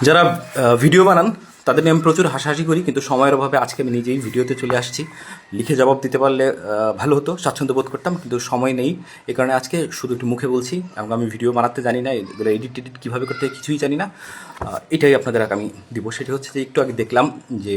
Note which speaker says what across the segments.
Speaker 1: যারা ভিডিও বানান তাদের নিয়ে আমি প্রচুর হাসাহাসি করি, কিন্তু সময়ের অভাবে আজকে আমি নিজেই ভিডিওতে চলে আসছি। লিখে জবাব দিতে পারলে ভালো হতো, স্বাচ্ছন্দ্য বোধ করতাম, কিন্তু সময় নেই। এই কারণে আজকে শুধু একটু মুখে বলছি, এবং আমি ভিডিও বানাতে জানি না, এগুলো এডিট কীভাবে করতে হয় কিছুই জানি না। এটাই আপনাদের আগে আমি দিব। সেটা হচ্ছে যে একটু আগে দেখলাম যে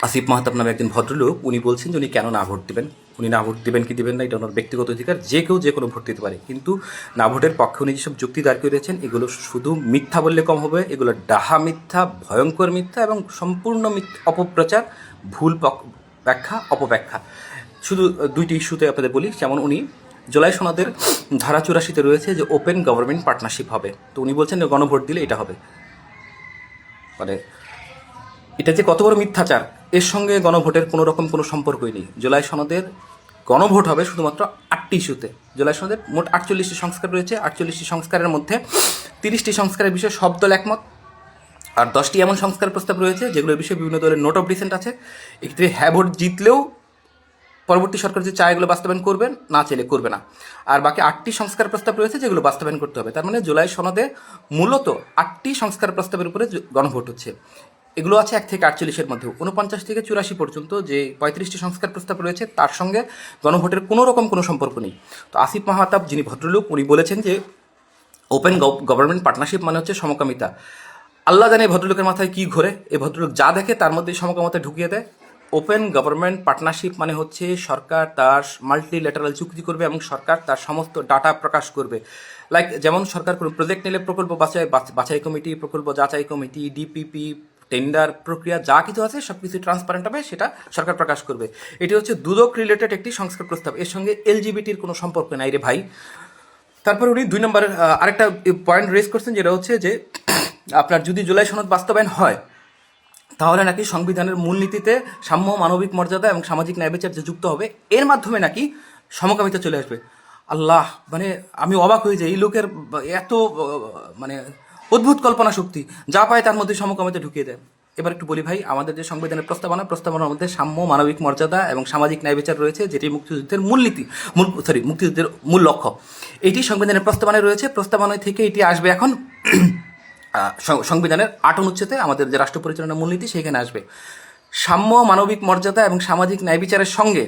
Speaker 1: আসিফ মাহতাব নামে একজন ভদ্রলোক, উনি বলছেন যে উনি কেন না ভোট দেবেন। উনি না ভোট দেবেন কি দেবেন না এটা ওনার ব্যক্তিগত অধিকার, যে কেউ যে কোনো ভোট দিতে পারে, কিন্তু না ভোটের পক্ষে উনি যেসব যুক্তি দাঁড় করেছেন এগুলো শুধু মিথ্যা বললে কম হবে। এগুলো ডাহা মিথ্যা, ভয়ঙ্কর মিথ্যা এবং সম্পূর্ণ অপপ্রচার, ভুল ব্যাখ্যা, অপব্যাখ্যা। শুধু দুইটি ইস্যুতে আপনাদের বলি, যেমন উনি জুলাই সনদের ধারা 84-তে রয়েছে যে ওপেন গভর্নমেন্ট পার্টনারশিপ হবে, তো উনি বলছেন যে গণভোট দিলে এটা হবে। মানে এটা যে কত বড় মিথ্যাচার, এর সঙ্গে গণভোটের কোনো রকম কোনো সম্পর্কই নেই। জুলাই সনদের গণভোট হবে শুধুমাত্র 8টি ইস্যুতে। জুলাই সনদের মোট 48টি সংস্কার রয়েছে। 48টি সংস্কারের মধ্যে 30টি সংস্কারের বিষয়ে সব দল একমত, আর 10টি এমন সংস্কার প্রস্তাব রয়েছে যেগুলোর বিষয়ে বিভিন্ন দলের নোট অফ ডিসেন্ট আছে। এক্ষেত্রে হ্যাঁ ভোট জিতলেও পরবর্তী সরকার যে চায় এগুলো বাস্তবায়ন করবেন, না চাইলে করবে না। আর বাকি 8টি সংস্কার প্রস্তাব রয়েছে যেগুলো বাস্তবায়ন করতে হবে। তার মানে জুলাই সনদে মূলত 8টি সংস্কার প্রস্তাবের উপরে গণভোট হচ্ছে। এগুলো আছে 1 থেকে 48-এর মধ্যে। 49 থেকে 84 পর্যন্ত যে 35টি সংস্কার প্রস্তাব রয়েছে তার সঙ্গে গণভোটের কোনো রকম কোনো সম্পর্ক নেই। তো আসিফ মাহতাব যিনি ভদ্রলোক, উনি বলেছেন যে ওপেন গভর্নমেন্ট পার্টনারশিপ মানে হচ্ছে সমকামিতা। আল্লাহ জানে এই ভদ্রলোকের মাথায় কী ঘোরে। এই ভদ্রলোক যা দেখে তার মধ্যে সমকামিতা ঢুকিয়ে দেয়। ওপেন গভর্নমেন্ট পার্টনারশিপ মানে হচ্ছে সরকার তার মাল্টিল্যাটারাল চুক্তি করবে এবং সরকার তার সমস্ত ডাটা প্রকাশ করবে। লাইক যেমন সরকার কোনো প্রজেক্ট নিলে প্রকল্প বাছাই কমিটি, প্রকল্প যাচাই কমিটি, ডিপিপি, টেন্ডার প্রক্রিয়া যা কিছু আছে সব কিছু ট্রান্সপারেন্ট হবে, সেটা সরকার প্রকাশ করবে। এটি হচ্ছে দুদক রিলেটেড একটি সংস্কার প্রস্তাব, এর সঙ্গে এলজিবিটির কোনো সম্পর্ক নাই রে ভাই। তারপর উনি 2 নম্বর আরেকটা পয়েন্ট রেজ করছেন, যেটা হচ্ছে যে আপনার যদি জুলাই সনদ বাস্তবায়ন হয় তাহলে নাকি সংবিধানের মূলনীতিতে সাম্য, মানবিক মর্যাদা এবং সামাজিক ন্যায় বিচার যে যুক্ত হবে, এর মাধ্যমে নাকি সমকামিতা চলে আসবে। আল্লাহ, মানে আমি অবাক হয়ে যাই, এই লোকের এত মানে অদ্ভুত কল্পনা শক্তি, যা পায় তার মধ্যে সমকামিতা ঢুকিয়ে দেয়। এবার একটু বলি ভাই, আমাদের যে সংবিধানের প্রস্তাবনার মধ্যে সাম্য, মানবিক মর্যাদা এবং সামাজিক ন্যায় বিচার রয়েছে, যেটি মুক্তিযুদ্ধের মূলনীতি, মুক্তিযুদ্ধের মূল লক্ষ্য, এটি সংবিধানের প্রস্তাবনায় রয়েছে। প্রস্তাবনায় থেকে এটি আসবে এখন সংবিধানের 8 অনুচ্ছেদে, আমাদের যে রাষ্ট্র পরিচালনা মূলনীতি, সেইখানে আসবে। সাম্য, মানবিক মর্যাদা এবং সামাজিক ন্যায় বিচারের সঙ্গে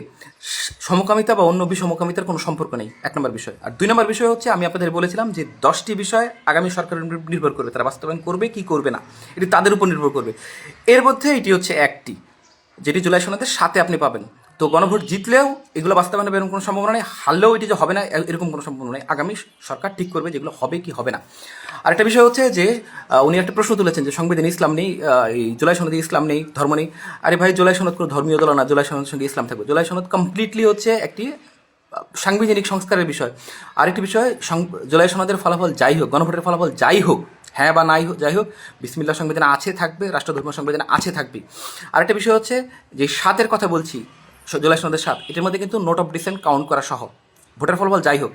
Speaker 1: সমকামিতা বা অন্য বিসমকামিতার কোনো সম্পর্ক নেই, 1 নম্বর বিষয়। আর 2 নম্বর বিষয় হচ্ছে, আমি আপনাদের বলেছিলাম যে 10টি বিষয় আগামী সরকারের নির্ভর করবে, তারা বাস্তবায়ন করবে কি করবে না, এটি তাদের উপর নির্ভর করবে। এর মধ্যে এটি হচ্ছে একটি, যেটি জুলাই সনদের 7-এ আপনি পাবেন। তো গণভোট জিতলেও এগুলো বাস্তবায়ন হবে এরকম কোনো সম্ভাবনা নেই, হারলেও এটি যে হবে না এরকম কোনো সম্ভাবনা নেই। আগামী সরকার ঠিক করবে যেগুলো হবে কি হবে না। আরেকটা বিষয় হচ্ছে যে উনি একটা প্রশ্ন তুলেছেন যে সংবিধানে ইসলাম নেই, এই জুলাই সনদে ইসলাম নেই, ধর্ম নেই। আরে ভাই, জুলাই সনদ কোনো ধর্মীয় দল না, জুলাই সনদের সঙ্গে ইসলাম থাকবে। জুলাই সনদ কমপ্লিটলি হচ্ছে একটি সাংবিধানিক সংস্কারের বিষয়। আরেকটি বিষয়, জুলাই সনদের ফলাফল যাই হোক, গণভোটের ফলাফল যাই হোক, হ্যাঁ বা নাই হোক, যাই হোক, বিসমিল্লাহ সংবিধানে আছে থাকবে, রাষ্ট্রধর্ম সংবিধানে আছে থাকবে। আরেকটা বিষয় হচ্ছে যে 7-এর কথা বলছি, জুলাই সনদের 7, এটার মধ্যে কিন্তু নোট অফ ডিসেন্ট কাউন্ট করা সহ ভোটের ফলাফল যাই হোক।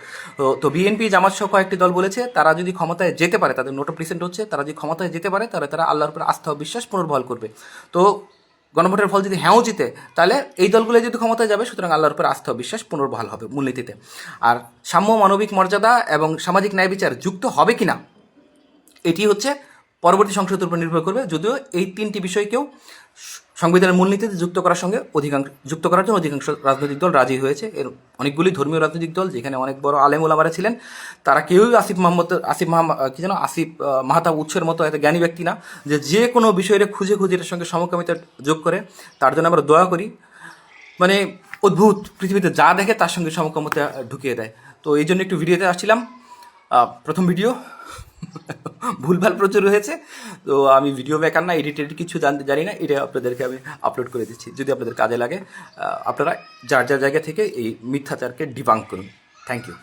Speaker 1: তো বিএনপি, জামাত সহ কয়েকটি দল বলেছে তারা যদি ক্ষমতায় যেতে পারে, তাদের নোট অফ ডিসেন্ট হচ্ছে, তারা যদি ক্ষমতায় যেতে পারে তাহলে তারা আল্লাহর উপর আস্থা ও বিশ্বাস পুনর্বহাল করবে। তো গণভোটের ফল যদি হ্যাঁও জিতে, তাহলে এই দলগুলো যদি ক্ষমতায় যাবে, সুতরাং আল্লাহর উপর আস্থা ও বিশ্বাস পুনর্বহাল হবে মূলনীতিতে। আর সাম্য, মানবিক মর্যাদা এবং সামাজিক ন্যায় বিচার যুক্ত হবে কিনা, এটি হচ্ছে পরবর্তী সংসদের উপর নির্ভর করবে। যদিও এই 3টি বিষয়কেও সংবিধানের মূলনীতিতে যুক্ত করার জন্য অধিকাংশ রাজনৈতিক দল রাজি হয়েছে। এর অনেকগুলি ধর্মীয় রাজনৈতিক দল, যেখানে অনেক বড় আলেম ওলামারা ছিলেন, তারা কেউই আসিফ মাহতাব উৎসের মতো এত জ্ঞানী ব্যক্তি না যে কোনো বিষয়ে খুঁজে এর সঙ্গে সমকামিতা যোগ করে। তার জন্য আমরা দোয়া করি। মানে অদ্ভুত, পৃথিবীতে যা দেখে তার সঙ্গে সমকামিতা ঢুকিয়ে দেয়। তো এই জন্য একটু ভিডিওতে আসছিলাম, প্রথম ভিডিও, ভুলভাল প্রচুর হয়েছে। তো আমি ভিডিও মেকার না, এডিট কিছু জানি না, এটা আপনাদেরকে আমি আপলোড করে দিচ্ছি। যদি আপনাদের কাজে লাগে, আপনারা যার জায়গা থেকে এই মিথ্যাচারকে ডিবাঙ্ক করুন। Thank you.